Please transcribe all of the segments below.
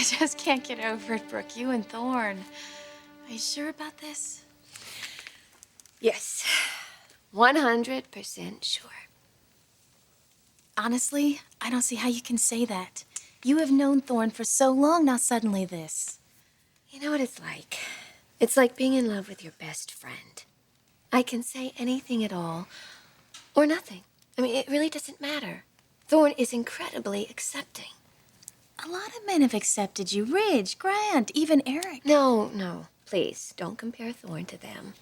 I just can't get over it, Brooke. You and Thorne. Are you sure about this? Yes, 100% sure. Honestly, I don't see how you can say that. You have known Thorne for so long, now suddenly this. You know what it's like? It's like being in love with your best friend. I can say anything at all, or nothing. I mean, it really doesn't matter. Thorne is incredibly accepting. A lot of men have accepted you. Ridge, Grant, even Eric. No, please, don't compare Thorne to them.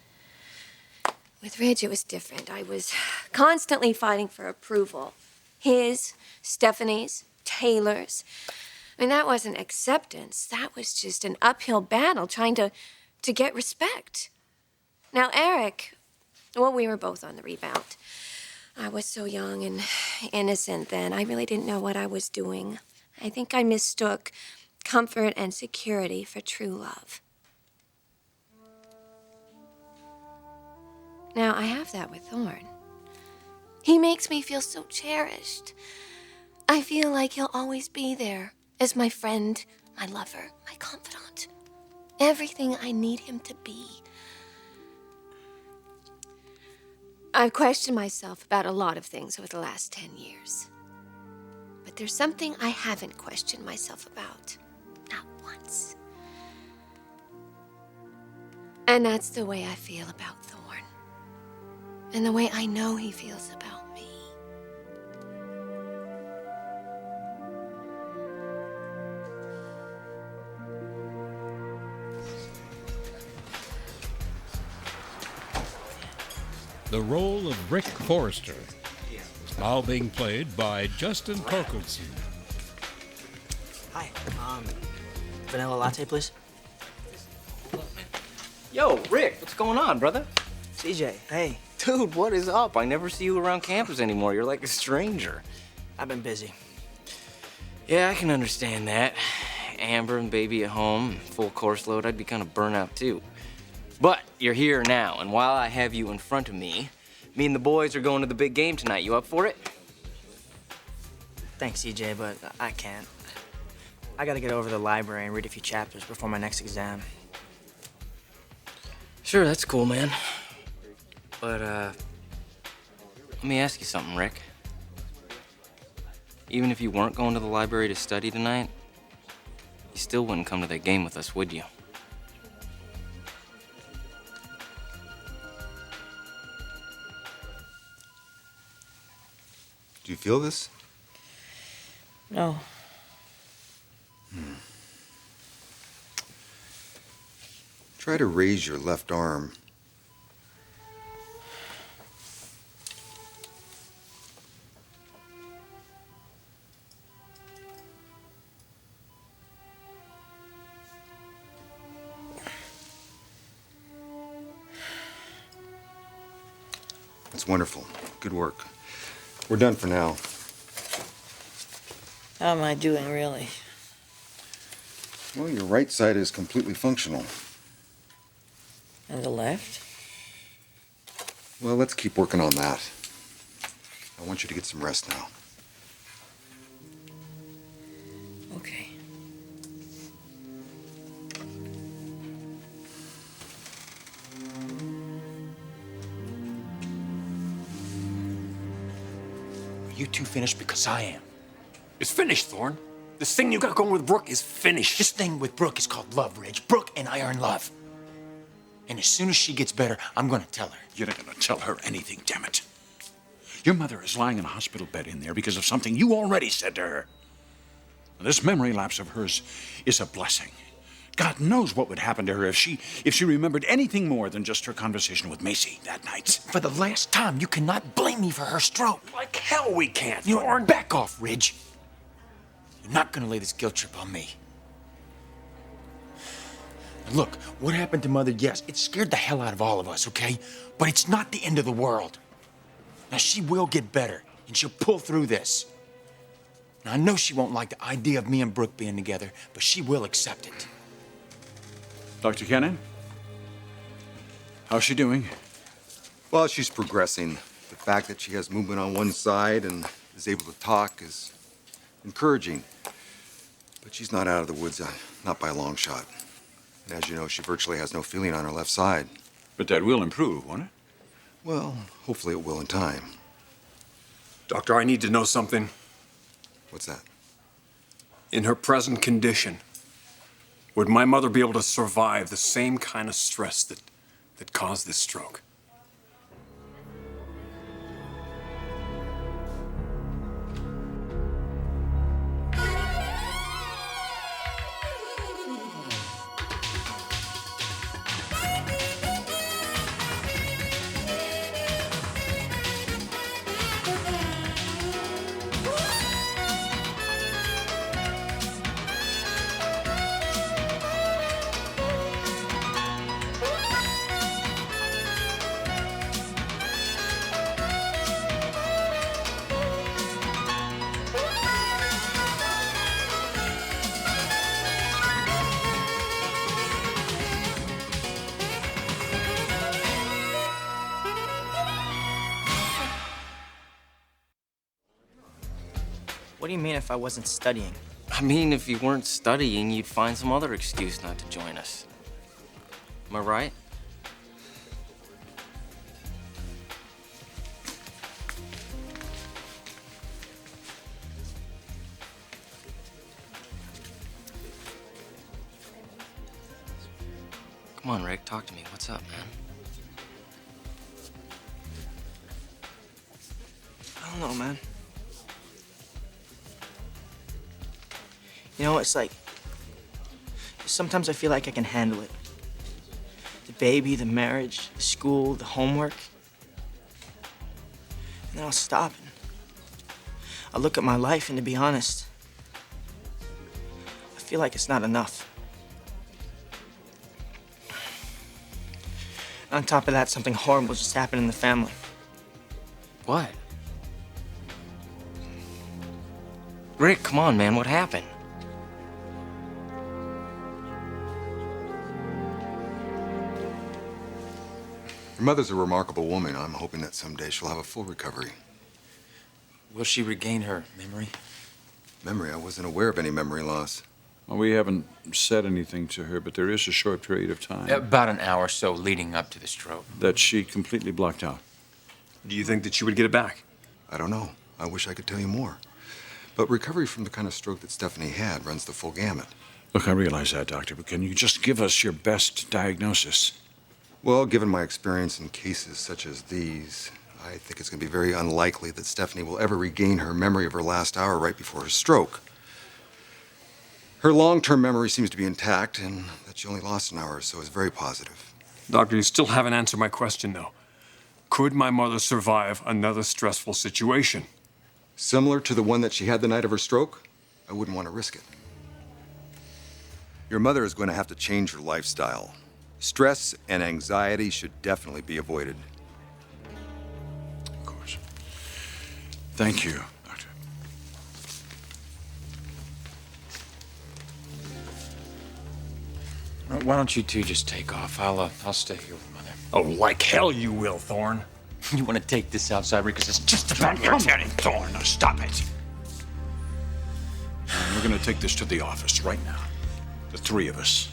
With Ridge, it was different. I was constantly fighting for approval. His, Stephanie's, Taylor's. I mean, that wasn't acceptance. That was just an uphill battle trying to get respect. Now, Eric, well, we were both on the rebound. I was so young and innocent then. I really didn't know what I was doing. I think I mistook comfort and security for true love. Now, I have that with Thorne. He makes me feel so cherished. I feel like he'll always be there as my friend, my lover, my confidant. Everything I need him to be. I've questioned myself about a lot of things over the last 10 years. But there's something I haven't questioned myself about. Not once. And that's the way I feel about Thorne. And the way I know he feels about me. The role of Rick Forrester is now being played by Justin Torkelson. Hi, vanilla latte, please. Yo, Rick, what's going on, brother? CJ, hey. Dude, what is up? I never see you around campus anymore. You're like a stranger. I've been busy. Yeah, I can understand that. Amber and baby at home, full course load, I'd be kind of burnt out too. But you're here now, and while I have you in front of me, me and the boys are going to the big game tonight. You up for it? Thanks, CJ, but I can't. I gotta get over to the library and read a few chapters before my next exam. Sure, that's cool, man. But, let me ask you something, Rick. Even if you weren't going to the library to study tonight, you still wouldn't come to that game with us, would you? Do you feel this? No. Try to raise your left arm. That's wonderful. Good work. We're done for now. How am I doing, really? Well, your right side is completely functional. And the left? Well, let's keep working on that. I want you to get some rest now. Okay. You two finished because I am. It's finished, Thorne. This thing you got going with Brooke is finished. This thing with Brooke is called love, Ridge. Brooke and I are in love. And as soon as she gets better, I'm gonna tell her. You're not gonna tell her anything, damn it. Your mother is lying in a hospital bed in there because of something you already said to her. This memory lapse of hers is a blessing. God knows what would happen to her if she remembered anything more than just her conversation with Macy that night. For the last time, you cannot blame me for her stroke. Like hell we can't. You know, back off, Ridge. You're not gonna lay this guilt trip on me. And look, what happened to Mother, yes, it scared the hell out of all of us, okay? But it's not the end of the world. Now, she will get better, and she'll pull through this. Now, I know she won't like the idea of me and Brooke being together, but she will accept it. Dr. Cannon? How's she doing? Well, she's progressing. The fact that she has movement on one side and is able to talk is encouraging. But she's not out of the woods, not by a long shot. And as you know, she virtually has no feeling on her left side. But that will improve, won't it? Well, hopefully it will in time. Doctor, I need to know something. What's that? In her present condition, would my mother be able to survive the same kind of stress that caused this stroke? What do you mean if I wasn't studying? I mean, if you weren't studying, you'd find some other excuse not to join us. Am I right? Come on, Rick, talk to me. What's up, man? I don't know, man. You know, it's like, sometimes I feel like I can handle it. The baby, the marriage, the school, the homework. And then I'll stop and I'll look at my life, and to be honest, I feel like it's not enough. On top of that, something horrible just happened in the family. What? Rick, come on, man, what happened? Your mother's a remarkable woman. I'm hoping that someday she'll have a full recovery. Will she regain her memory? Memory? I wasn't aware of any memory loss. Well, we haven't said anything to her, but there is a short period of time About an hour or so leading up to the stroke. that she completely blocked out. Do you think that she would get it back? I don't know. I wish I could tell you more. But recovery from the kind of stroke that Stephanie had runs the full gamut. Look, I realize that, Doctor, but can you just give us your best diagnosis? Well, given my experience in cases such as these, I think it's going to be very unlikely that Stephanie will ever regain her memory of her last hour right before her stroke. Her long-term memory seems to be intact, and that she only lost an hour or so is very positive. Doctor, you still haven't answered my question, though. Could my mother survive another stressful situation? Similar to the one that she had the night of her stroke, I wouldn't want to risk it. Your mother is going to have to change her lifestyle. Stress and anxiety should definitely be avoided. Of course. Thank you, Doctor. Why don't you two just take off? I'll stay here with Mother. Oh, like hell you will, Thorne. You want to take this outside because it's just about your turn. Thorne, now stop it. We're going to take this to the office right now. The three of us.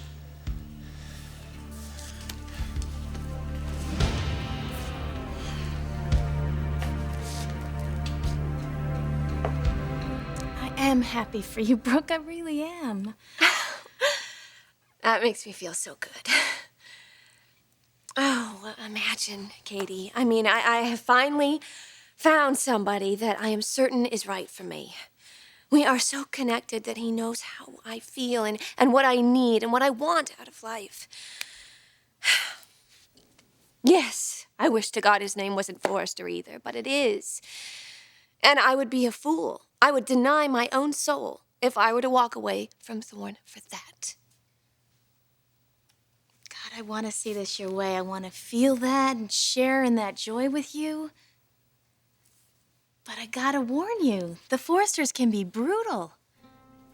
I am happy for you, Brooke. I really am. That makes me feel so good. Oh, imagine, Katie. I mean, I have finally found somebody that I am certain is right for me. We are so connected that he knows how I feel and what I need and what I want out of life. Yes, I wish to God his name wasn't Forrester either, but it is. And I would be a fool. I would deny my own soul if I were to walk away from Thorne for that. God, I want to see this your way. I want to feel that and share in that joy with you. But I gotta warn you, the Forresters can be brutal.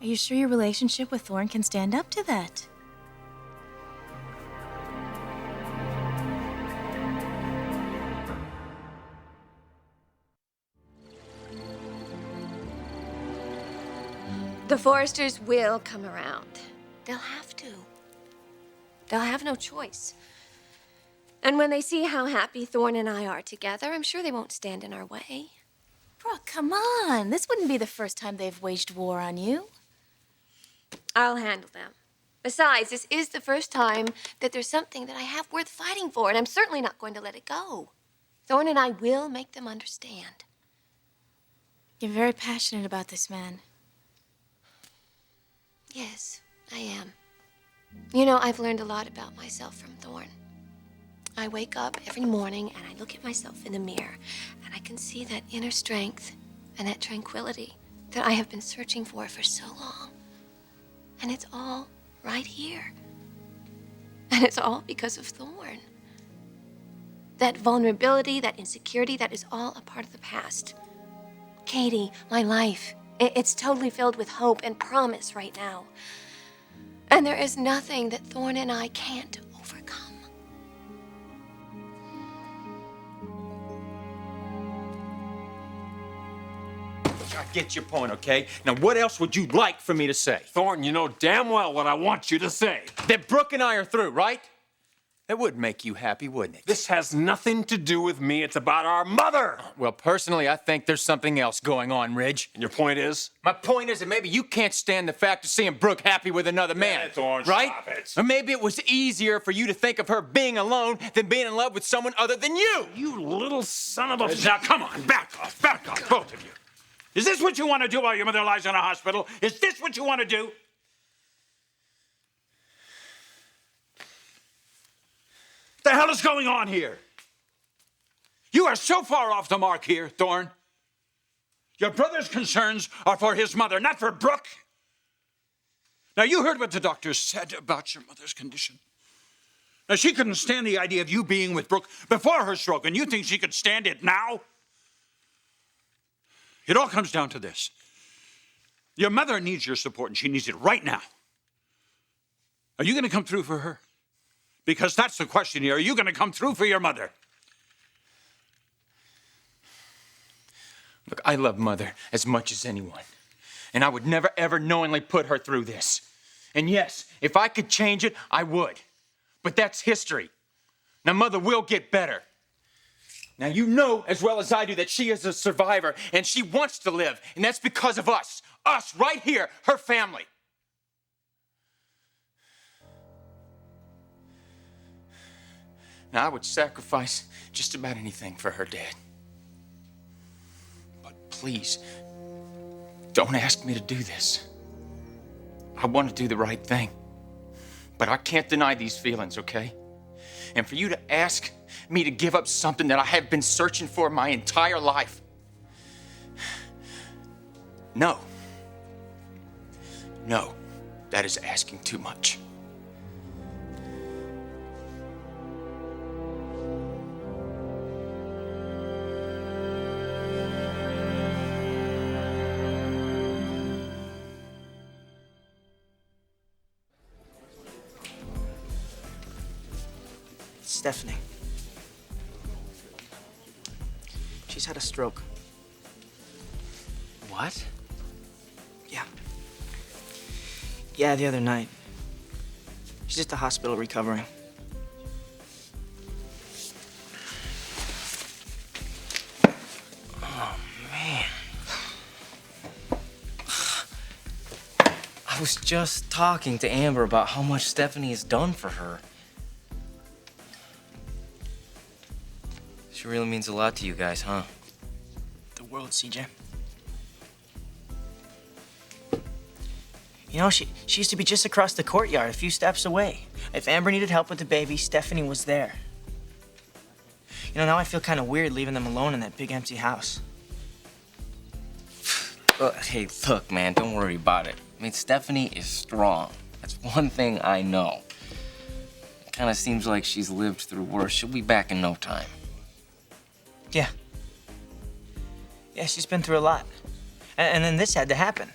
Are you sure your relationship with Thorne can stand up to that? The Forresters will come around. They'll have to. They'll have no choice. And when they see how happy Thorne and I are together, I'm sure they won't stand in our way. Brooke, come on. This wouldn't be the first time they've waged war on you. I'll handle them. Besides, this is the first time that there's something that I have worth fighting for, and I'm certainly not going to let it go. Thorne and I will make them understand. You're very passionate about this man. Yes, I am. You know, I've learned a lot about myself from Thorne. I wake up every morning and I look at myself in the mirror, and I can see that inner strength and that tranquility that I have been searching for so long. And it's all right here. And it's all because of Thorne. That vulnerability, that insecurity, that is all a part of the past. Katie, my life, it's totally filled with hope and promise right now. And there is nothing that Thorne and I can't overcome. I get your point, okay? Now, what else would you like for me to say? Thorne, you know damn well what I want you to say. That Brooke and I are through, right? That would make you happy, wouldn't it? This has nothing to do with me. It's about our mother. Well, personally, I think there's something else going on, Ridge. And your point is? My point is that maybe you can't stand the fact of seeing Brooke happy with another man. Yeah, Thorne, right? stop it. Or maybe it was easier for you to think of her being alone than being in love with someone other than you. You little son of a... Now, come on, back off, both of you. Is this what you want to do while your mother lies in a hospital? Is this what you want to do? What the hell is going on here? You are so far off the mark here, Thorne. Your brother's concerns are for his mother, not for Brooke. Now, you heard what the doctor said about your mother's condition. Now, she couldn't stand the idea of you being with Brooke before her stroke, and you think she could stand it now? It all comes down to this. Your mother needs your support, and she needs it right now. Are you going to come through for her? Because that's the question here. Are you going to come through for your mother? Look, I love Mother as much as anyone. And I would never, ever knowingly put her through this. And yes, if I could change it, I would. But that's history. Now, Mother will get better. Now, you know as well as I do that she is a survivor, and she wants to live. And that's because of us. Us, right here, her family. Now, I would sacrifice just about anything for her dad. But please, don't ask me to do this. I want to do the right thing. But I can't deny these feelings, okay? And for you to ask me to give up something that I have been searching for my entire life. No. No, that is asking too much. Stephanie. She's had a stroke. What? Yeah. Yeah, the other night. She's at the hospital recovering. Oh, man. I was just talking to Amber about how much Stephanie has done for her. She really means a lot to you guys, huh? The world, CJ. You know, she used to be just across the courtyard, a few steps away. If Amber needed help with the baby, Stephanie was there. You know, now I feel kind of weird leaving them alone in that big empty house. Hey, look, man, don't worry about it. I mean, Stephanie is strong. That's one thing I know. It kind of seems like she's lived through worse. She'll be back in no time. Yeah. Yeah, she's been through a lot. And then this had to happen.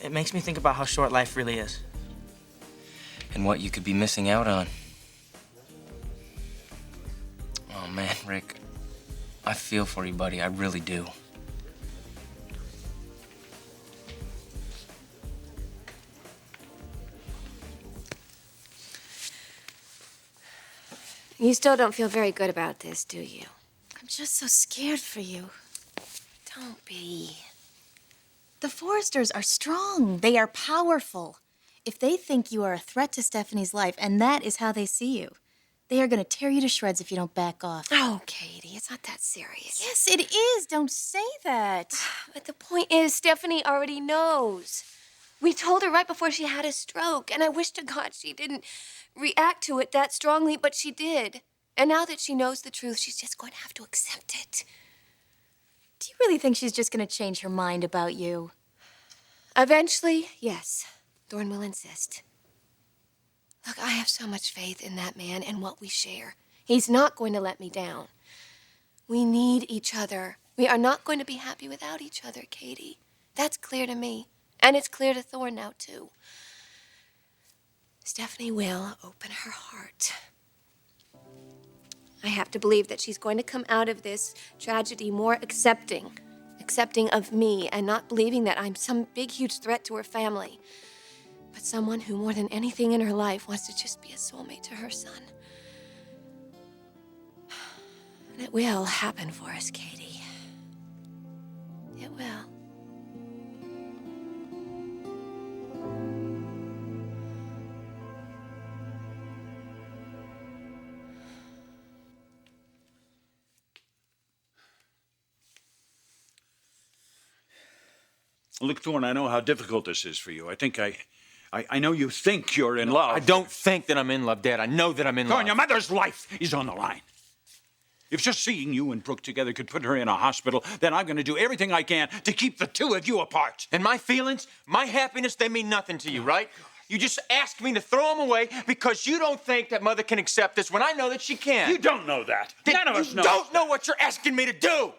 It makes me think about how short life really is. And what you could be missing out on. Oh, man, Rick. I feel for you, buddy. I really do. You still don't feel very good about this, do you? I'm just so scared for you. Don't be. The Forresters are strong. They are powerful. If they think you are a threat to Stephanie's life, and that is how they see you, they are going to tear you to shreds if you don't back off. Oh, Katie, it's not that serious. Yes, it is. Don't say that. But the point is, Stephanie already knows. We told her right before she had a stroke, and I wish to God she didn't react to it that strongly, but she did. And now that she knows the truth, she's just going to have to accept it. Do you really think she's just going to change her mind about you? Eventually, yes. Thorne will insist. Look, I have so much faith in that man and what we share. He's not going to let me down. We need each other. We are not going to be happy without each other, Katie. That's clear to me. And it's clear to Thorne now, too. Stephanie will open her heart. I have to believe that she's going to come out of this tragedy more accepting of me and not believing that I'm some big, huge threat to her family, but someone who, more than anything in her life, wants to just be a soulmate to her son. And it will happen for us, Katie. It will. Look, Thorne, I know how difficult this is for you. I know you think you're in love. I don't think that I'm in love, Dad. I know that I'm in love. Thorne, your mother's life is on the line. If just seeing you and Brooke together could put her in a hospital, then I'm going to do everything I can to keep the two of you apart. And my feelings, my happiness, they mean nothing to you, right? You just asked me to throw them away because you don't think that Mother can accept this when I know that she can. You don't know that. None of us know. You don't know what you're asking me to do.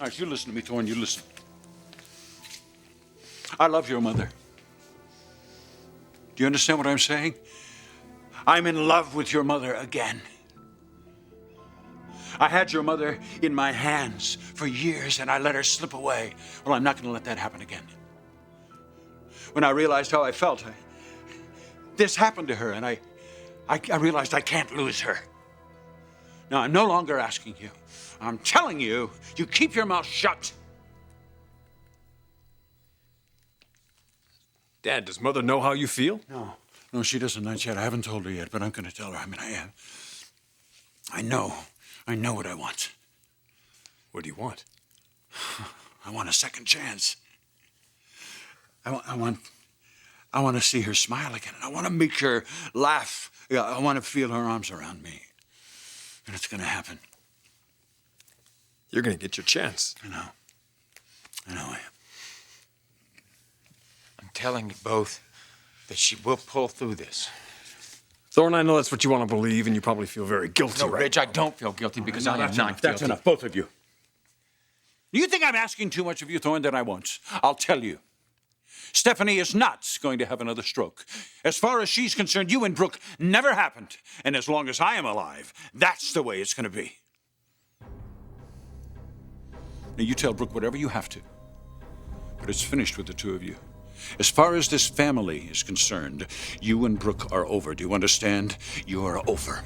All right, you listen to me, Thorne, you listen. I love your mother. Do you understand what I'm saying? I'm in love with your mother again. I had your mother in my hands for years and I let her slip away. Well, I'm not going to let that happen again. When I realized how I felt, this happened to her and I realized I can't lose her. Now, I'm no longer asking you. I'm telling you, you keep your mouth shut. Dad, does Mother know how you feel? No, she doesn't, not yet. I haven't told her yet, but I'm going to tell her. I mean, I know what I want. What do you want? I want a second chance. I want to see her smile again. I want to make her laugh. Yeah, I want to feel her arms around me. And it's going to happen. You're going to get your chance. I know I am. I'm telling you both that she will pull through this. Thorne, I know that's what you want to believe, and you probably feel very guilty, No, right? Reg, I don't feel guilty because I am not guilty. That's enough, both of you. You think I'm asking too much of you, Thorne? Then I won't. I'll tell you. Stephanie is not going to have another stroke. As far as she's concerned, you and Brooke never happened. And as long as I am alive, that's the way it's going to be. Now, you tell Brooke whatever you have to. But it's finished with the two of you. As far as this family is concerned, you and Brooke are over. Do you understand? You are over.